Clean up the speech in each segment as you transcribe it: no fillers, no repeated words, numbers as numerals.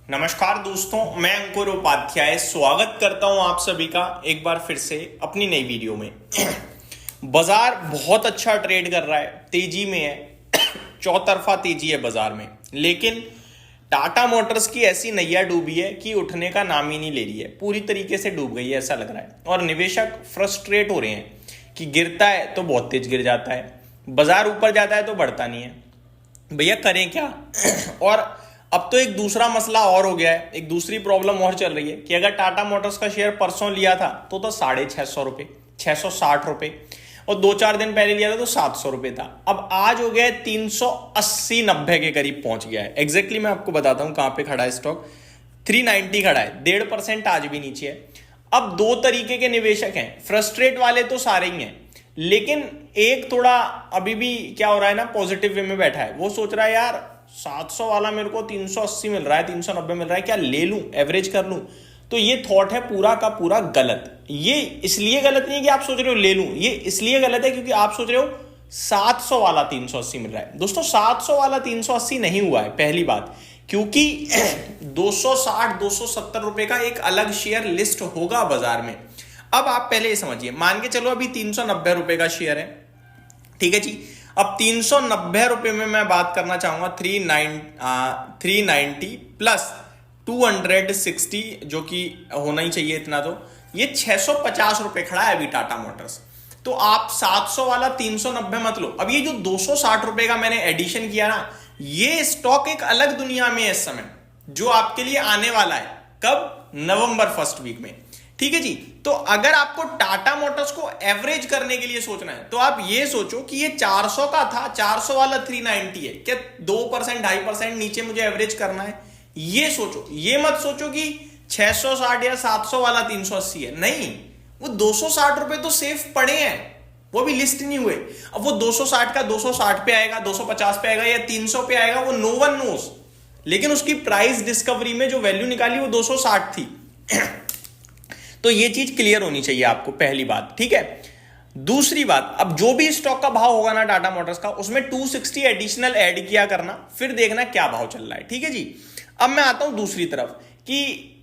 नमस्कार दोस्तों, मैं अंकुर उपाध्याय स्वागत करता हूं आप सभी का एक बार फिर से अपनी नई वीडियो में। बाजार बहुत अच्छा ट्रेड कर रहा है, तेजी में है, चौतरफा तेजी है बाजार में। लेकिन टाटा मोटर्स की ऐसी नैया डूबी है कि उठने का नाम ही नहीं ले रही है, पूरी तरीके से डूब गई है ऐसा लग रहा है। और निवेशक फ्रस्ट्रेट हो रहे हैं कि गिरता है तो बहुत तेज गिर जाता है, बाजार ऊपर जाता है तो बढ़ता नहीं है। भैया करें क्या? और अब तो एक दूसरा मसला और हो गया है, एक दूसरी प्रॉब्लम और चल रही है कि अगर टाटा मोटर्स का शेयर परसों लिया था तो 650 रुपए, 660 रुपए, और 2-4 दिन पहले लिया था तो 700 रुपए था। अब आज हो गया है 380-90 के करीब पहुंच गया है। एग्जैक्टली मैं आपको बताता हूं कहां पे खड़ा है स्टॉक। 390 खड़ा है, 1.5% आज भी नीचे है। अब दो तरीके के निवेशक हैं, फ्रस्ट्रेट वाले तो सारे ही हैं, लेकिन एक थोड़ा अभी भी क्या हो रहा है ना, पॉजिटिव वे में बैठा है। वो सोच रहा है यार 700 वाला मेरे को 380 मिल रहा है, 390 मिल रहा है, क्या ले लूं, एवरेज कर लूं? तो ये थॉट है पूरा का पूरा गलत। ये इसलिए गलत नहीं है कि आप सोच रहे हो ले लूं, ये इसलिए गलत है क्योंकि आप सोच रहे हो 700 वाला 380 मिल रहा है। दोस्तों 700 वाला 380 नहीं हुआ है, पहली बात, क्योंकि 260-270 रुपए का एक अलग शेयर लिस्ट होगा बाजार में। अब आप पहले ये समझिए, मान के चलो अभी 390 रुपए का शेयर है, ठीक है जी। अब 390 रुपए में मैं बात करना चाहूंगा 390 प्लस 260, जो कि होना ही चाहिए इतना, तो ये 650 रुपए खड़ा है अभी टाटा मोटर्स। तो आप 700 वाला 390 मत लो। अब ये जो 260 रुपए का मैंने एडिशन किया ना, ये स्टॉक एक अलग दुनिया में है इस समय, जो आपके लिए आने वाला है। कब? नवंबर फर्स्ट वीक में, ठीक है जी। तो अगर आपको टाटा मोटर्स को एवरेज करने के लिए सोचना है तो आप ये सोचो कि ये 400 का था, 400 वाला 390 है, क्या 2% 2.5% नीचे मुझे एवरेज करना है? ये सोचो, ये मत सोचो कि 660 या 700 वाला 380 है। नहीं, वो 260 रुपए तो सेफ पड़े हैं, वो भी लिस्ट नहीं हुए। अब वो 260 का 260 पे आएगा, 250 पे आएगा या 300 पे आएगा, वो नो वन नोस। लेकिन उसकी प्राइस डिस्कवरी में जो वैल्यू निकाली वो 260 थी। तो ये चीज क्लियर होनी चाहिए आपको, पहली बात, ठीक है। दूसरी बात, अब जो भी स्टॉक का भाव होगा ना टाटा मोटर्स का, उसमें 260 एडिशनल ऐड किया करना, फिर देखना क्या भाव चल रहा है, ठीक है जी। अब मैं आता हूं दूसरी तरफ कि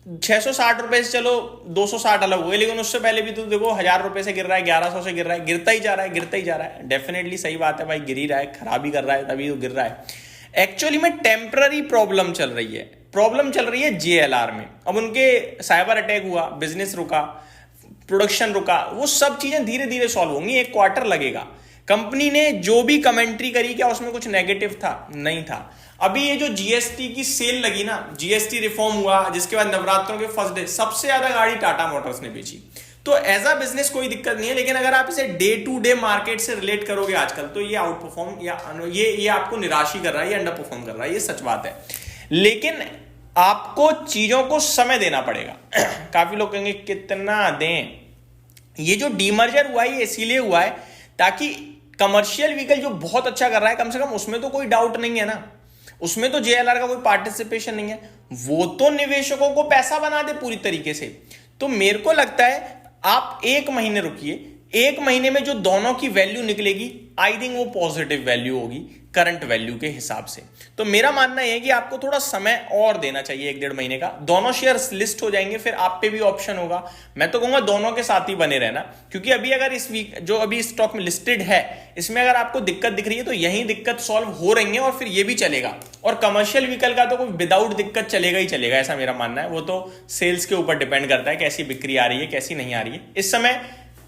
660 रुपए से चलो 260 अलग हो गए, लेकिन उससे पहले भी तो देखो 1000 रुपए से गिर रहा है, 1100 से गिर रहा है, गिरता ही जा रहा है, गिरता ही जा रहा है। डेफिनेटली सही बात है भाई, गिर ही रहा है, खराबी कर रहा है तभी तो गिर रहा है। एक्चुअली में टेम्पररी प्रॉब्लम चल रही है, प्रॉब्लम चल रही है जेएलआर में। अब उनके साइबर अटैक हुआ, बिजनेस रुका, प्रोडक्शन रुका, वो सब चीजें धीरे धीरे सॉल्व होंगी, एक क्वार्टर लगेगा। कंपनी ने जो भी कमेंट्री करी, क्या उसमें कुछ नेगेटिव था? नहीं था। अभी ये जो जीएसटी की सेल लगी ना, जीएसटी रिफॉर्म हुआ, जिसके बाद नवरात्रों के फर्स्ट डे सबसे ज्यादा गाड़ी टाटा मोटर्स ने बेची। तो एज अ बिजनेस कोई दिक्कत नहीं है, लेकिन अगर आप इसे डे टू डे मार्केट से रिलेट करोगे आजकल, तो ये आउट परफॉर्म या ये आपको निराश ही कर रहा है, ये अंडर परफॉर्म कर रहा है, ये सच बात है। लेकिन आपको चीजों को समय देना पड़ेगा। काफी लोग कहेंगे कितना दें? ये जो डीमर्जर हुआ है ये इसीलिए हुआ है ताकि कमर्शियल व्हीकल जो बहुत अच्छा कर रहा है, कम से कम उसमें तो कोई डाउट नहीं है ना, उसमें तो जेएलआर का कोई पार्टिसिपेशन नहीं है, वो तो निवेशकों को पैसा बना दे पूरी तरीके से। तो मेरे को लगता है आप 1 महीने रुकिए, 1 महीने में जो दोनों की वैल्यू निकलेगी, आई थिंक वो पॉजिटिव वैल्यू होगी करंट वैल्यू के हिसाब से। तो मेरा मानना यह है कि आपको थोड़ा समय और देना चाहिए, 1-1.5 महीने का। दोनों शेयर्स लिस्ट हो जाएंगे, फिर आप पे भी ऑप्शन होगा। मैं तो कहूंगा दोनों के साथ ही बने रहना, क्योंकि अभी अगर इस वीक जो अभी स्टॉक में लिस्टेड है, इसमें अगर आपको दिक्कत दिख रही है तो यही दिक्कत सॉल्व हो रही है, और फिर ये भी चलेगा। और कमर्शियल व्हीकल का तो कोई विदाउट दिक्कत चलेगा ही चलेगा, ऐसा मेरा मानना है। वो तो सेल्स के ऊपर डिपेंड करता है, कैसी बिक्री आ रही है, कैसी नहीं आ रही है। इस समय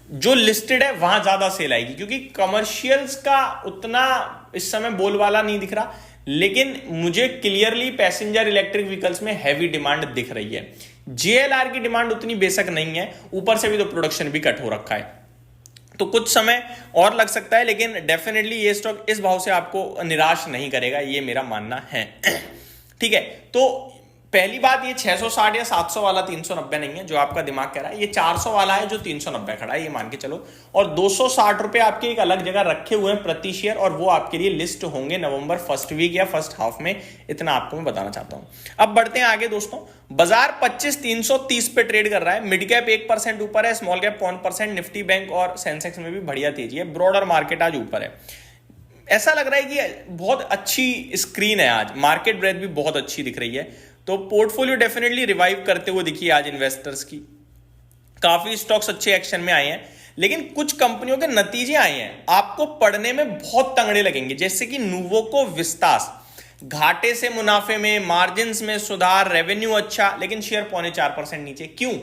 जो लिस्टेड है वहां ज्यादा सेल आएगी, क्योंकि कमर्शियल्स का उतना इस समय बोलबाला नहीं दिख रहा। लेकिन मुझे क्लियरली पैसेंजर इलेक्ट्रिक व्हीकल्स में हैवी डिमांड दिख रही है। जेएलआर की डिमांड उतनी बेशक नहीं है, ऊपर से भी तो प्रोडक्शन भी कट हो रखा है, तो कुछ समय और लग सकता है। लेकिन डेफिनेटली ये स्टॉक इस भाव से आपको निराश नहीं करेगा, ये मेरा मानना है। ठीक है, तो पहली बात, ये 660 या 700 वाला 390 नहीं है जो आपका दिमाग कह रहा है, ये 400 वाला है जो 390 खड़ा है, ये मान के चलो। और 260 रुपए आपके एक अलग जगह रखे हुए हैं प्रति शेयर, और वो आपके लिए लिस्ट होंगे नवंबर फर्स्ट वीक या फर्स्ट हाफ में। इतना आपको मैं बताना चाहता हूं। अब बढ़ते हैं आगे दोस्तों। बाजार 25,330 पे ट्रेड कर रहा है। मिड कैप 1% ऊपर है, स्मॉल कैप 1%, निफ्टी बैंक और सेंसेक्स में भी बढ़िया तेजी है। ब्रॉडर मार्केट आज ऊपर है। ऐसा लग रहा है कि बहुत अच्छी स्क्रीन है आज, मार्केट ब्रेथ भी बहुत अच्छी दिख रही है। तो पोर्टफोलियो डेफिनेटली रिवाइव करते हुए दिखी आज इन्वेस्टर्स की। काफी स्टॉक्स अच्छे एक्शन में आए हैं, लेकिन कुछ कंपनियों के नतीजे आए हैं आपको पढ़ने में बहुत तंगड़े लगेंगे, जैसे कि नुवोको विस्तास, घाटे से मुनाफे में, मार्जिन में सुधार, रेवेन्यू अच्छा, लेकिन शेयर 0.4% नीचे। क्यों?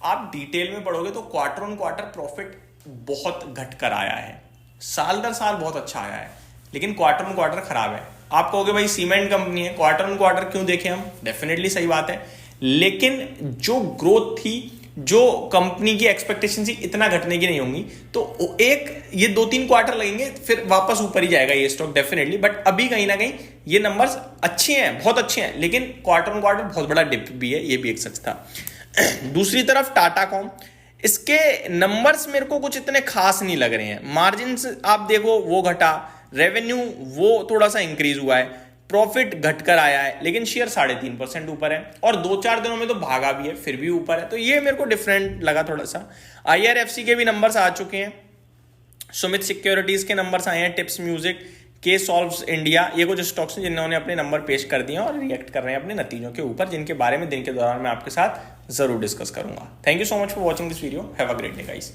आप डिटेल में पढ़ोगे तो क्वार्टर ऑन क्वार्टर प्रॉफिट बहुत घटकर आया है, साल दर साल बहुत अच्छा आया है, लेकिन क्वार्टर ऑन क्वार्टर खराब है। आप कहोगे भाई सीमेंट कंपनी है, क्वार्टर ऑन क्वार्टर क्यों देखें हम? डेफिनेटली सही बात है, लेकिन जो ग्रोथ थी, जो कंपनी की एक्सपेक्टेशन थी, इतना घटने की नहीं होंगी। तो एक ये 2-3 क्वार्टर लगेंगे, फिर वापस ऊपर ही जाएगा ये स्टॉक डेफिनेटली। बट अभी कहीं ना कहीं ये नंबर्स अच्छे हैं, बहुत अच्छे हैं, लेकिन क्वार्टर ऑन क्वार्टर बहुत बड़ा डिप भी है, ये भी एक सच था। दूसरी तरफ टाटा कॉम, इसके नंबर्स मेरे को कुछ इतने खास नहीं लग रहे हैं। मार्जिन आप देखो वो घटा, रेवेन्यू वो थोड़ा सा इंक्रीज हुआ है, प्रॉफिट घटकर आया है, लेकिन शेयर 3.5% ऊपर है, और 2-4 दिनों में तो भागा भी है, फिर भी ऊपर है। तो ये मेरे को डिफरेंट लगा थोड़ा सा। IRFC के भी नंबर्स आ चुके हैं, सुमित सिक्योरिटीज के नंबर्स आए हैं, टिप्स म्यूजिक, के सॉल्व्स इंडिया, ये कुछ स्टॉक्स हैं जिन्होंने अपने नंबर पेश कर दिए और रिएक्ट कर रहे हैं अपने नतीजों के ऊपर, जिनके बारे में दिन के दौरान मैं आपके साथ जरूर डिस्कस करूंगा। Thank you so much for watching this video. Have a great day guys.